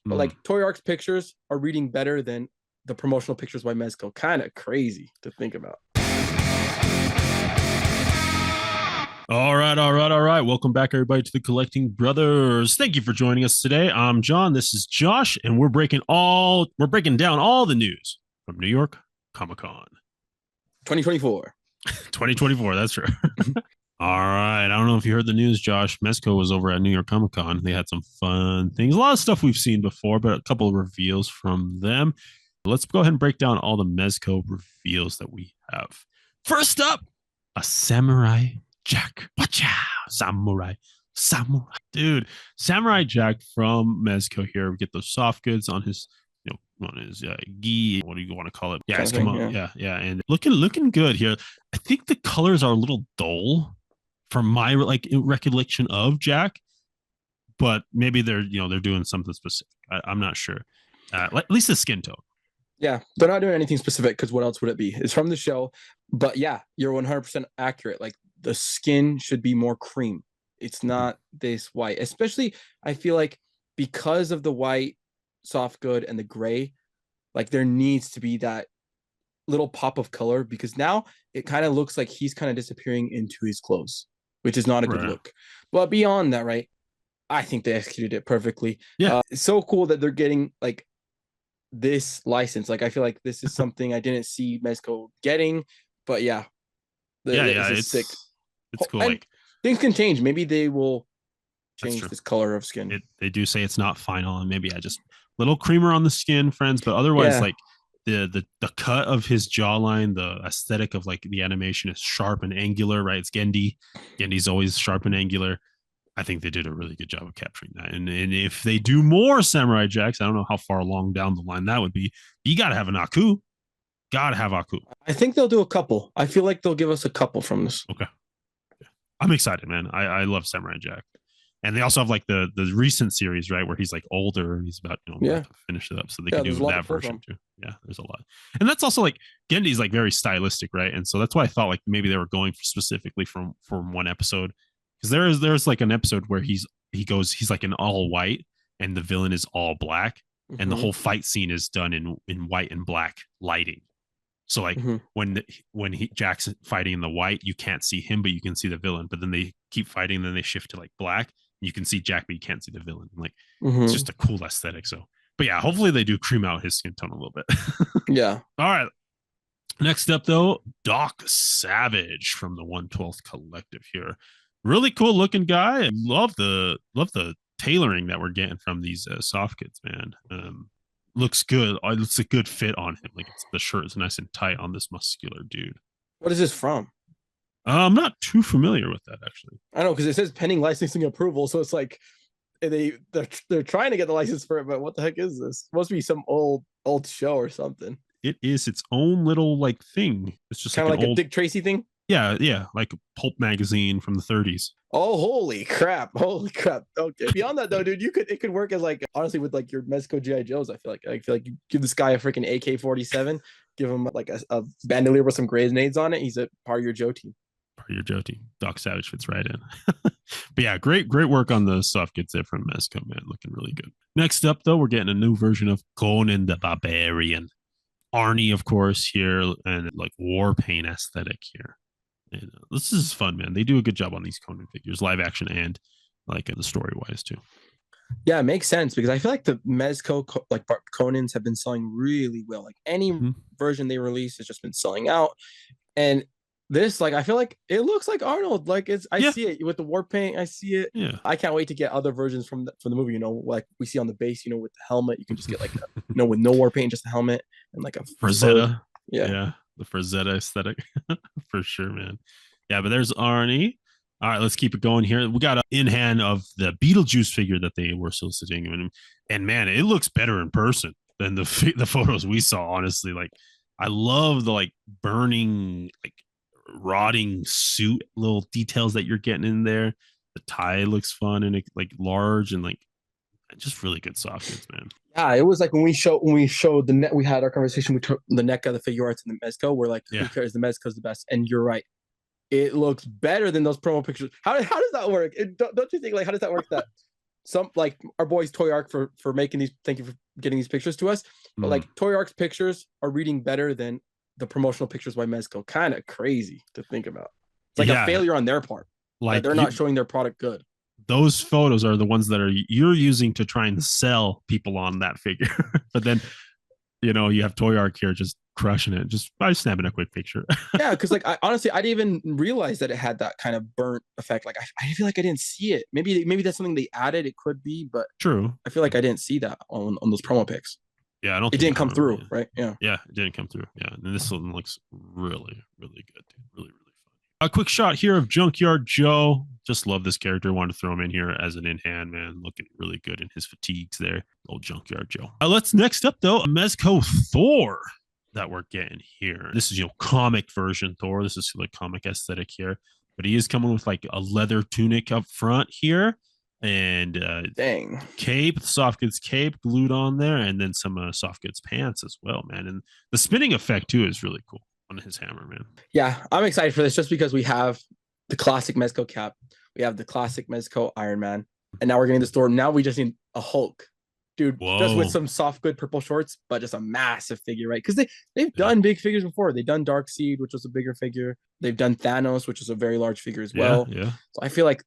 But like Toy Arc's pictures are reading better than the promotional pictures by Mezco. Kind of crazy to think about. All right. Welcome back, everybody, to the Collecting Brothers. Thank you for joining us today. I'm John. This is Josh, and we're breaking down all the news from New York Comic Con 2024. 2024. That's right. All right. I don't know if you heard the news, Josh. Mezco was over at New York Comic Con. They had some fun things. A lot of stuff we've seen before, but a couple of reveals from them. Let's go ahead and break down all the Mezco reveals that we have. First up, a Samurai Jack. Watch out, Samurai. Dude, Samurai Jack from Mezco here. We get those soft goods on his, on his gi. What do you want to call it? Yeah, it's come on. Yeah. And looking good here. I think the colors are a little dull from my recollection of Jack, but maybe they're doing something specific. I'm not sure. At least the skin tone. Yeah, they're not doing anything specific because what else would it be? It's from the show. But yeah, you're 100% accurate. Like the skin should be more cream. It's not this white, especially I feel like because of the white soft good and the gray, like there needs to be that little pop of color because now it kind of looks like he's kind of disappearing into his clothes, which is not a good look. But beyond that, right, I think they executed it perfectly. Yeah. It's so cool that they're getting like this license. Like I feel like this is something I didn't see Mezco getting, but yeah. It's sick. It's cool. And like things can change. Maybe they will change this color of skin. They do say it's not final, and maybe just little creamer on the skin, friends. But otherwise, like the cut of his jawline, the aesthetic of like the animation is sharp and angular, right? It's Gendy. Gendy's always sharp and angular. I think they did a really good job of capturing that. And if they do more Samurai Jacks, I don't know how far along down the line that would be. You got to have an Aku. Got to have Aku. I think they'll do a couple. I feel like they'll give us a couple from this. Okay. I'm excited, man. I love Samurai Jack. And they also have like the recent series, right, where he's like older and he's about to finish it up, so they can do that version too. Yeah, there's a lot, and that's also like Gendy's like very stylistic, right? And so that's why I thought like maybe they were going specifically from one episode, because there's like an episode where he's like in all white and the villain is all black, and the whole fight scene is done in white and black lighting. So like when Jack's fighting in the white, you can't see him, but you can see the villain. But then they keep fighting, and then they shift to like black. You can see Jack, but you can't see the villain. Like it's just a cool aesthetic. So, but yeah, hopefully they do cream out his skin tone a little bit. Yeah. All right. Next up, though, Doc Savage from the 112th Collective here. Really cool looking guy. I love the tailoring that we're getting from these soft kits, man. Looks good. It's a good fit on him. Like the shirt is nice and tight on this muscular dude. What is this from? I'm not too familiar with that, actually. I know, because it says pending licensing approval, so it's like they're trying to get the license for it, but what the heck is this? It must be some old show or something. It is its own little like thing. It's just kind of like a Dick Tracy thing. Yeah, like a pulp magazine from the 30s. Oh, holy crap! Okay. Beyond that, though, dude, it could work as like honestly with like your Mezco GI Joes. I feel like you give this guy a freaking AK-47, give him like a bandolier with some grenades on it. He's a part of your Joe team. Doc Savage fits right in. But yeah, great work on the soft kits there from Mezco, man. Looking really good. Next up, though, we're getting a new version of Conan the Barbarian. Arnie, of course, here, and like war paint aesthetic here. And this is fun, man. They do a good job on these Conan figures, live action and like the story wise too. Yeah, it makes sense because I feel like the Mezco like Conans have been selling really well. Like any version they release has just been selling out. And this, like, I feel like it looks like Arnold. Like I see it with the war paint. I see it. Yeah. I can't wait to get other versions from the movie. Like we see on the base. With the helmet, you can just get like with no war paint, just a helmet and like a Frazetta. Yeah. The Frazetta aesthetic for sure, man. Yeah, but there's Arnie. All right, let's keep it going here. We got in hand of the Beetle Juice figure that they were soliciting, and man, it looks better in person than the photos we saw. Honestly, like I love the like burning, like rotting suit little details that you're getting in there. The tie looks fun and like large and like just really good soft goods, man. Yeah, it was like when we showed the net, we had our conversation. We took the NECA, the figure arts, and the Mezco. We're like, who cares? The Mezco's the best, and you're right. It looks better than those promo pictures. How does that work? Don't you think, like, how does that work? That some like our boys Toy Arc for making these. Thank you for getting these pictures to us. But like Toy Arc's pictures are reading better than the promotional pictures by Mezco. Kind of crazy to think about. It's like a failure on their part. Like they're not showing their product good. Those photos are the ones that you're using to try and sell people on that figure. But then, you have Toy Arc here just crushing it just by snapping a quick picture. Yeah, because like I honestly didn't even realize that it had that kind of burnt effect. Like I feel like I didn't see it. Maybe that's something they added. It could be, but true. I feel like I didn't see that on those promo pics. Yeah, I don't. It didn't come through, right? Yeah. Yeah, it didn't come through. Yeah, and this one looks really, really good, dude. Really, really fun. A quick shot here of Junkyard Joe. Just love this character. Wanted to throw him in here as an in-hand, man. Looking really good in his fatigues there. Old Junkyard Joe. Let's next up though, Mezco Thor that we're getting here. This is comic version Thor. This is like comic aesthetic here, but he is coming with like a leather tunic up front here. And dang cape, soft goods cape glued on there, and then some soft goods pants as well, man. And the spinning effect too is really cool on his hammer, man. Yeah, I'm excited for this just because we have the classic Mezco cap, we have the classic Mezco Iron Man, and now we're getting the Thor. Now we just need a Hulk, dude. Whoa. Just with some soft good purple shorts, but just a massive figure, right? Because they've done big figures before. They've done Darkseid, which was a bigger figure. They've done Thanos, which is a very large figure as well. Yeah. So I feel like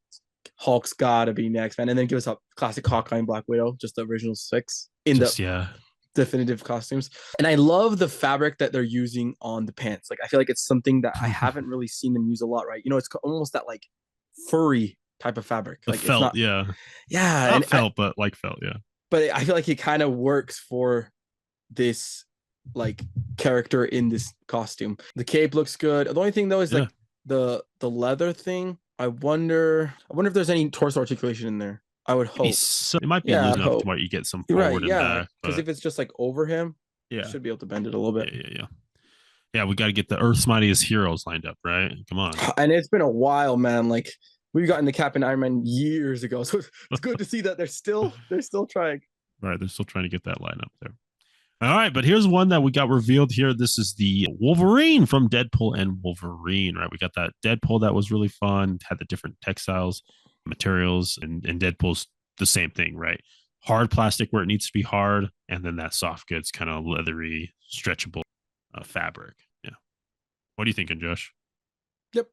Hulk's gotta be next, man. And then give us a classic Hawkeye and Black Widow, just the original 6 in the definitive costumes. And I love the fabric that they're using on the pants. Like I feel like it's something that I haven't really seen them use a lot, right? It's almost that like furry type of fabric. The like felt, yeah. Not felt, but like felt, yeah. But I feel like it kind of works for this like character in this costume. The cape looks good. The only thing though is like the leather thing. I wonder if there's any torso articulation in there. I would hope. It might be loose enough to where you get some forward and back. Because if it's just like over him, you should be able to bend it a little bit. Yeah, we got to get the Earth's Mightiest Heroes lined up, right? Come on. And it's been a while, man. Like we've gotten the Cap and Iron Man years ago, so it's good to see that they're still trying. Right, they're still trying to get that lineup there. All right, but here's one that we got revealed here. This is the Wolverine from Deadpool and Wolverine, right? We got that Deadpool that was really fun, had the different textiles, materials, and Deadpool's the same thing, right? Hard plastic where it needs to be hard, and then that soft goods, kind of leathery, stretchable fabric. Yeah. What are you thinking, Josh? Yep.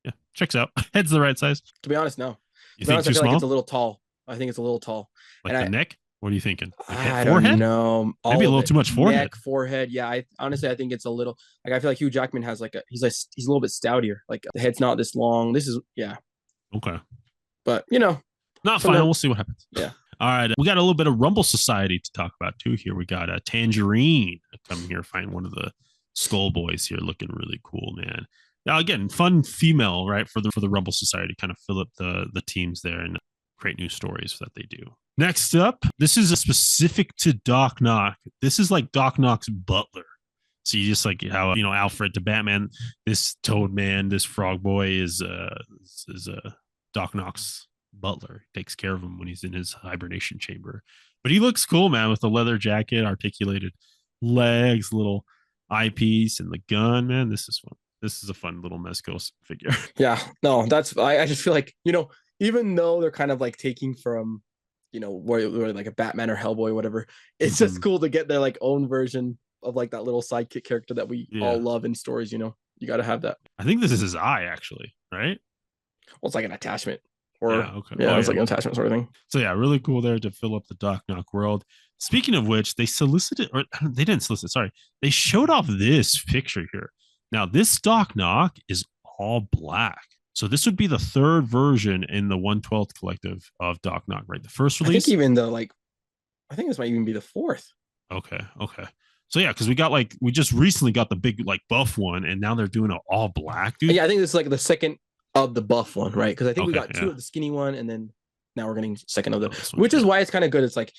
Yeah, checks out. Head's the right size. To be honest, no. You think too small? Like it's a little tall. I think it's a little tall. Like the neck? What are you thinking? Like I don't know. Maybe a little too much forehead. Neck, forehead. Yeah, I think it's a little. Like I feel like Hugh Jackman has like he's a little bit stoutier. Like the head's not this long. This is okay. But not final. We'll see what happens. Yeah. All right. We got a little bit of Rumble Society to talk about too. Here we got a Tangerine coming here. Find one of the Skull Boys here, looking really cool, man. Now again, fun female, right? For the Rumble Society, kind of fill up the teams there and create new stories that they do. Next up, this is a specific to Doc Knock. This is like Doc Knock's butler. So you just like how Alfred to Batman, this Toad Man, this Frog Boy is Doc Knock's butler. He takes care of him when he's in his hibernation chamber. But he looks cool, man, with the leather jacket, articulated legs, little eyepiece, and the gun. Man, this is fun. This is a fun little Mezco figure. Yeah, no, I just feel like even though they're kind of like taking from where like a Batman or Hellboy or whatever, it's just cool to get their like own version of like that little sidekick character that we all love in stories. You got to have that. I think this is his eye, actually, right? Well, it's like an attachment. Or it's like an attachment sort of thing. So yeah, really cool there to fill up the Doc Knock world. Speaking of which, they didn't solicit, sorry. They showed off this picture here. Now, this Doc Knock is all black. So this would be the third version in the 1/12 collective of Doc Knock, right? The first release. I think this might even be the fourth. Okay. So yeah, because we just recently got the big like buff one, and now they're doing it all black, dude. Yeah, I think this is like the second of the buff one, right? Because I think we got two of the skinny one, and then now we're getting second of the, which is why it's kind of good. It's like,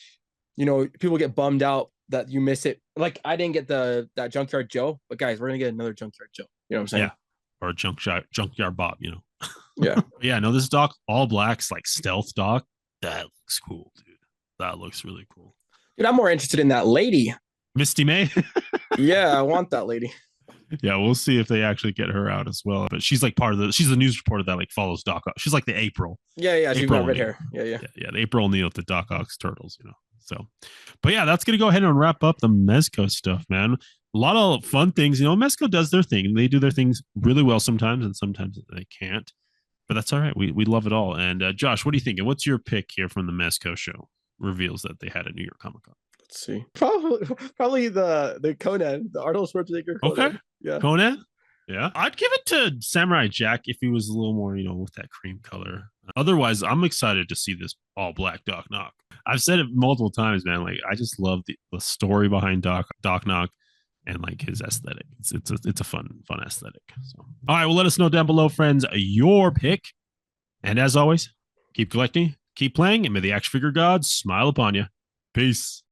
people get bummed out that you miss it. Like I didn't get that Junkyard Joe, but guys, we're gonna get another Junkyard Joe. You know what I'm saying? Yeah. Or Junkyard Bob, Yeah. Yeah, no, this Doc, all black's like stealth Doc. That looks cool, dude. That looks really cool. Dude, I'm more interested in that lady. Misty May? Yeah, I want that lady. Yeah, we'll see if they actually get her out as well. But she's like she's the news reporter that like follows Doc Ock. She's like the April. Yeah, she's April got red O'Neil. hair. Yeah. The April O'Neil of the Doc Ock's Turtles, you know. So, but yeah, that's gonna go ahead and wrap up the Mezco stuff, man. A lot of fun things. You know, Mezco does their thing. They do their things really well sometimes, and sometimes they can't. But that's all right. We love it all. And Josh, what are you thinking? What's your pick here from the Mezco show reveals that they had at New York Comic Con? Let's see. Probably the Conan, the Arnold Schwarzenegger Conan. Okay. Yeah. Conan? Yeah. I'd give it to Samurai Jack if he was a little more, you know, with that cream color. Otherwise, I'm excited to see this all black Doc Knock. I've said it multiple times, man. Like, I just love the story behind Doc Knock and like his aesthetic. It's a fun aesthetic. So, all right, well, let us know down below, friends, your pick. And as always, keep collecting, keep playing, and may the action figure gods smile upon you. Peace.